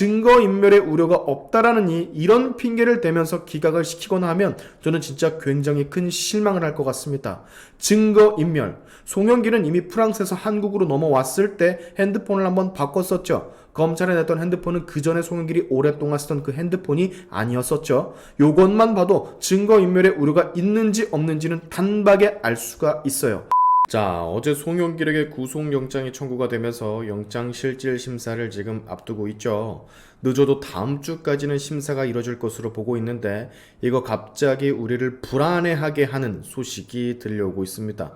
증거인멸의 우려가 없다라느니 이런 핑계를 대면서 기각을 시키거나 하면 저는 진짜 굉장히 큰 실망을 할 것 같습니다. 증거인멸. 송영길은 이미 프랑스에서 한국으로 넘어왔을 때 핸드폰을 한번 바꿨었죠. 검찰에 냈던 핸드폰은 그 전에 송영길이 오랫동안 쓰던 그 핸드폰이 아니었었죠. 요것만 봐도 증거인멸의 우려가 있는지 없는지는 단박에 알 수가 있어요. 자, 어제 송영길에게 구속영장이 청구가 되면서 영장실질심사를 지금 앞두고 있죠. 늦어도 다음 주까지는 심사가 이뤄질 것으로 보고 있는데 이거 갑자기 우리를 불안해하게 하는 소식이 들려오고 있습니다.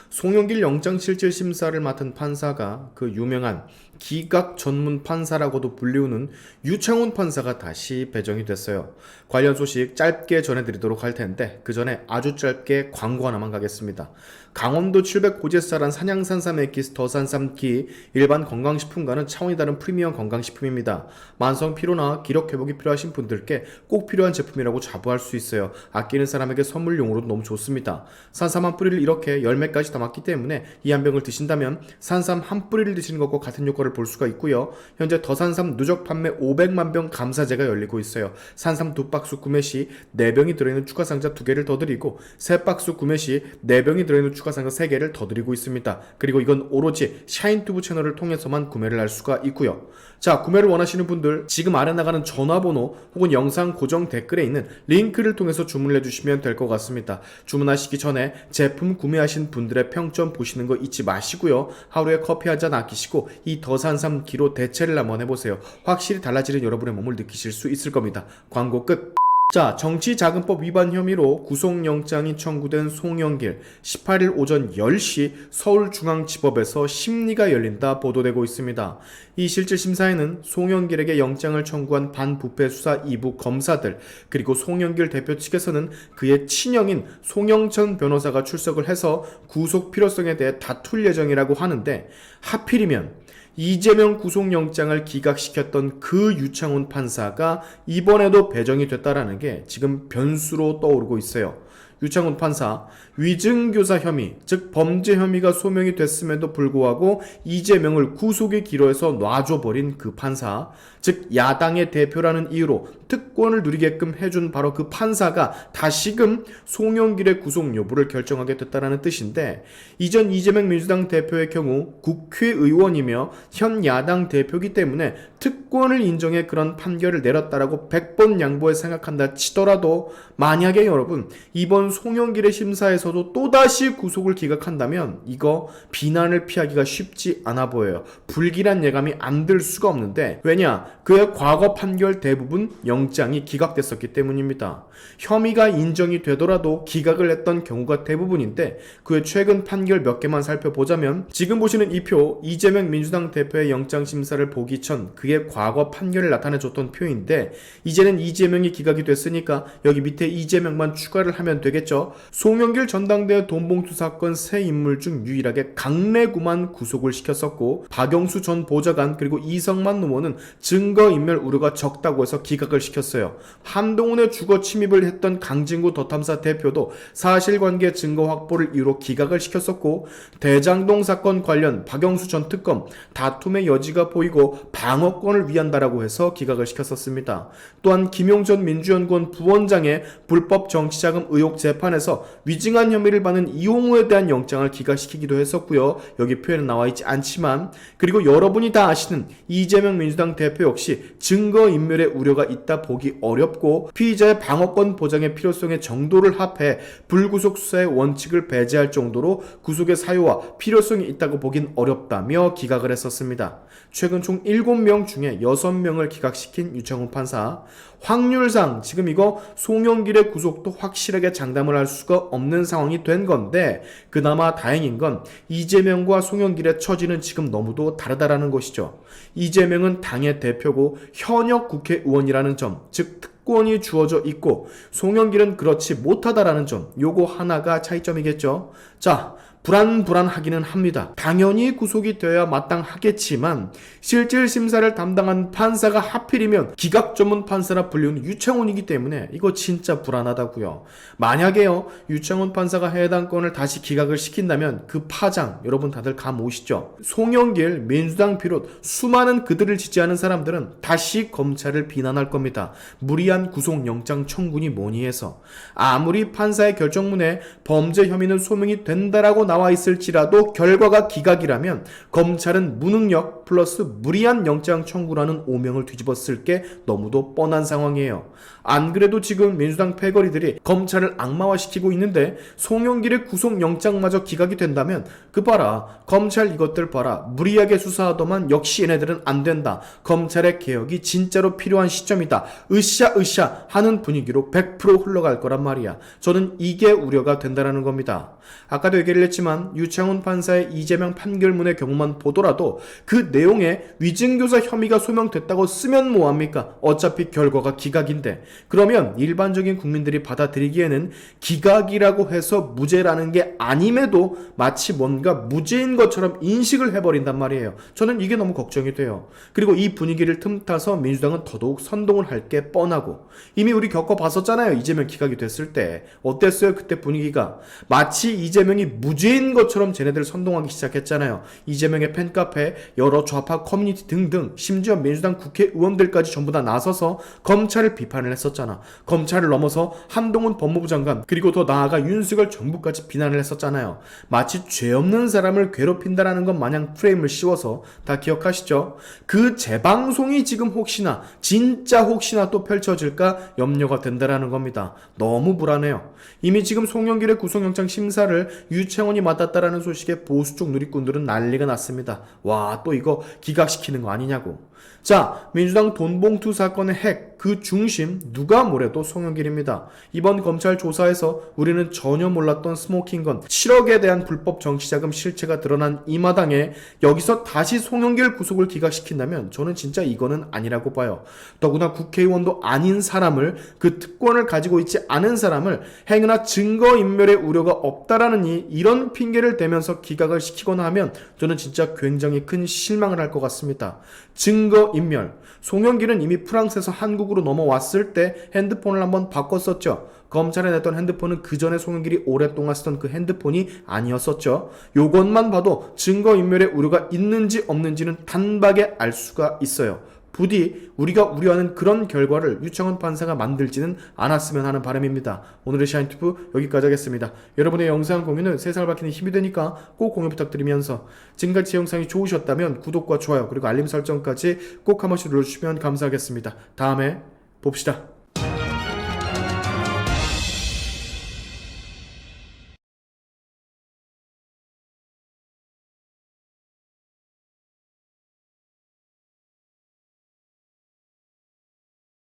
송영길 영장실질심사를 맡은 판사가 그 유명한 기각 전문 판사라고도 불리우는 유창훈 판사가 다시 배정이 됐어요. 관련 소식 짧게 전해드리도록 할 텐데 그 전에 아주 짧게 광고 하나만 가겠습니다. 강원도 700고제쌀한 산양산삼 엑기스 더산삼기 일반 건강식품과는 차원이 다른 프리미엄 건강식품입니다. 만성 피로나 기력 회복이 필요하신 분들께 꼭 필요한 제품이라고 자부할 수 있어요. 아끼는 사람에게 선물용으로도 너무 좋습니다. 산삼 한 뿌리를 이렇게 열매까지 담았기 때문에 이 한 병을 드신다면 산삼 한 뿌리를 드시는 것과 같은 효과를 볼 수가 있고요. 현재 더산삼 누적 판매 500만 병 감사제가 열리고 있어요. 산삼 2박스 구매 시 4병이 들어있는 추가 상자 2개를 더 드리고 3박스 구매 시 4병이 들어있는 추가 상자 3개를 더 드리고 있습니다. 그리고 이건 오로지 샤인튜브 채널을 통해서만 구매를 할 수가 있고요. 자, 구매를 원하시는 분들 지금 아래 나가는 전화번호 혹은 영상 고정 댓글에 있는 링크를 통해서 주문을 해주시면 될 것 같습니다. 주문하시기 전에 제품 구매하신 분들의 평점 보시는 거 잊지 마시고요. 하루에 커피 한 잔 아끼시고 이 더산삼 기로 대체를 한번 해보세요. 확실히 달라지는 여러분의 몸을 느끼실 수 있을 겁니다. 광고 끝. 자, 정치자금법 위반 혐의로 구속영장이 청구된 송영길 18일 오전 10시 서울중앙지법에서 심리가 열린다 보도되고 있습니다. 이 실질심사에는 송영길에게 영장을 청구한 반부패수사 2부 검사들 그리고 송영길 대표 측에서는 그의 친형인 송영천 변호사가 출석을 해서 구속 필요성에 대해 다툴 예정이라고 하는데 하필이면 이재명 구속영장을 기각시켰던 그 유창훈 판사가 이번에도 배정이 됐다라는 게 지금 변수로 떠오르고 있어요. 유창훈 판사, 위증교사 혐의, 즉 범죄 혐의가 소명이 됐음에도 불구하고 이재명을 구속에 기로해서 놔줘버린 그 판사, 즉 야당의 대표라는 이유로 특권을 누리게끔 해준 바로 그 판사가 다시금 송영길의 구속 여부를 결정하게 됐다는 뜻인데 이전 이재명 민주당 대표의 경우 국회의원이며 현 야당 대표이기 때문에 특권을 인정해 그런 판결을 내렸다라고 100번 양보해 생각한다 치더라도 만약에 여러분 이번 송영길의 심사에서도 또다시 구속을 기각한다면 이거 비난을 피하기가 쉽지 않아 보여요. 불길한 예감이 안 들 수가 없는데 왜냐? 그의 과거 판결 대부분 영장이 기각됐었기 때문입니다. 혐의가 인정이 되더라도 기각을 했던 경우가 대부분인데 그의 최근 판결 몇 개만 살펴보자면 지금 보시는 이 표 이재명 민주당 대표의 영장심사를 보기 전 그의 과거 판결을 나타내줬던 표인데 이제는 이재명이 기각이 됐으니까 여기 밑에 이재명만 추가를 하면 되겠죠. 송영길 전당대회 돈봉투 사건 세 인물 중 유일하게 강래구만 구속을 시켰었고 박영수 전 보좌관 그리고 이성만 노무원은 증거인멸 우려가 적다고 해서 기각을 시켰어요. 한동훈의 주거 침입을 했던 강진구 더탐사 대표도 사실관계 증거 확보를 이유로 기각을 시켰었고 대장동 사건 관련 박영수 전 특검 다툼의 여지가 보이고 방어권을 위한다라고 해서 기각을 시켰었습니다. 또한 김용전 민주연구원 부원장의 불법 정치자금 의혹 재판에서 위증한 혐의를 받는 이용우에 대한 영장을 기각시키기도 했었고요. 여기 표에는 나와있지 않지만 그리고 여러분이 다 아시는 이재명 민주당 대표 역시 증거인멸의 우려가 있다 보기 어렵고 피의자의 방어권 보장의 필요성의 정도를 합해 불구속 수사의 원칙을 배제할 정도로 구속의 사유와 필요성이 있다고 보긴 어렵다며 기각을 했었습니다. 최근 총 7명 중에 6명을 기각시킨 유창훈 판사. 확률상 지금 이거 송영길의 구속도 확실하게 장담을 할 수가 없는 상황이 된 건데 그나마 다행인 건 이재명과 송영길의 처지는 지금 너무도 다르다라는 것이죠. 이재명은 당의 대표고 현역 국회의원이라는 점, 즉 특권이 주어져 있고 송영길은 그렇지 못하다라는 점, 요거 하나가 차이점이겠죠. 자, 불안하기는 합니다. 당연히 구속이 되어야 마땅하겠지만 실질 심사를 담당한 판사가 하필이면 기각 전문 판사라 불리는 유창훈이기 때문에 이거 진짜 불안하다고요. 만약에요 유창훈 판사가 해당 건을 다시 기각을 시킨다면 그 파장 여러분 다들 감 오시죠? 송영길, 민주당 비롯 수많은 그들을 지지하는 사람들은 다시 검찰을 비난할 겁니다. 무리한 구속영장 청구니 뭐니 해서 아무리 판사의 결정문에 범죄 혐의는 소명이 된다라고 나와 있을지라도 결과가 기각이라면 검찰은 무능력 플러스 무리한 영장 청구라는 오명을 뒤집었을 게 너무도 뻔한 상황이에요. 안 그래도 지금 민주당 패거리들이 검찰을 악마화시키고 있는데 송영길의 구속영장마저 기각이 된다면 그 봐라 검찰 이것들 봐라 무리하게 수사하더만 역시 얘네들은 안 된다. 검찰의 개혁이 진짜로 필요한 시점이다. 으쌰 하는 분위기로 100% 흘러갈 거란 말이야. 저는 이게 우려가 된다라는 겁니다. 아까도 얘기를 했지만 유창훈 판사의 이재명 판결문의 경우만 보더라도 그 내용에 위증교사 혐의가 소명됐다고 쓰면 뭐합니까? 어차피 결과가 기각인데 그러면 일반적인 국민들이 받아들이기에는 기각이라고 해서 무죄라는 게 아님에도 마치 뭔가 무죄인 것처럼 인식을 해버린단 말이에요. 저는 이게 너무 걱정이 돼요. 그리고 이 분위기를 틈타서 민주당은 더더욱 선동을 할 게 뻔하고 이미 우리 겪어봤었잖아요. 이재명 기각이 됐을 때 어땠어요? 그때 분위기가 마치 이재명이 무죄인 것처럼 쟤네들 선동하기 시작했잖아요. 이재명의 팬카페, 여러 좌파 커뮤니티 등등 심지어 민주당 국회의원들까지 전부 다 나서서 검찰을 비판을 했었잖아. 검찰을 넘어서 한동훈 법무부 장관 그리고 더 나아가 윤석열 정부까지 비난을 했었잖아요. 마치 죄 없는 사람을 괴롭힌다라는 것 마냥 프레임을 씌워서 다 기억하시죠? 그 재방송이 지금 혹시나 진짜 혹시나 또 펼쳐질까 염려가 된다라는 겁니다. 너무 불안해요. 이미 지금 송영길의 구속영장 심사를 유창훈이 맡았다라는 소식에 보수 쪽 누리꾼들은 난리가 났습니다. 와, 또 이거 기각시키는 거 아니냐고. 자, 민주당 돈봉투 사건의 핵, 그 중심 누가 뭐래도 송영길입니다. 이번 검찰 조사에서 우리는 전혀 몰랐던 스모킹건 7억에 대한 불법 정치자금 실체가 드러난 이 마당에 여기서 다시 송영길 구속을 기각시킨다면 저는 진짜 이거는 아니라고 봐요. 더구나 국회의원도 아닌 사람을 그 특권을 가지고 있지 않은 사람을 행여나 증거인멸의 우려가 없다라는 이런 핑계를 대면서 기각을 시키거나 하면 저는 진짜 굉장히 큰 실망을 할 것 같습니다. 증거인멸. 송영길은 이미 프랑스에서 한국으로 넘어왔을 때 핸드폰을 한번 바꿨었죠. 검찰에 냈던 핸드폰은 그 전에 송영길이 오랫동안 쓰던 그 핸드폰이 아니었었죠. 요것만 봐도 증거인멸의 우려가 있는지 없는지는 단박에 알 수가 있어요. 부디 우리가 우려하는 그런 결과를 유창훈 판사가 만들지는 않았으면 하는 바람입니다. 오늘의 샤인튜브 여기까지 하겠습니다. 여러분의 영상 공유는 세상을 밝히는 힘이 되니까 꼭 공유 부탁드리면서 지금까지 제 영상이 좋으셨다면 구독과 좋아요 그리고 알림 설정까지 꼭 한 번씩 눌러주시면 감사하겠습니다. 다음에 봅시다.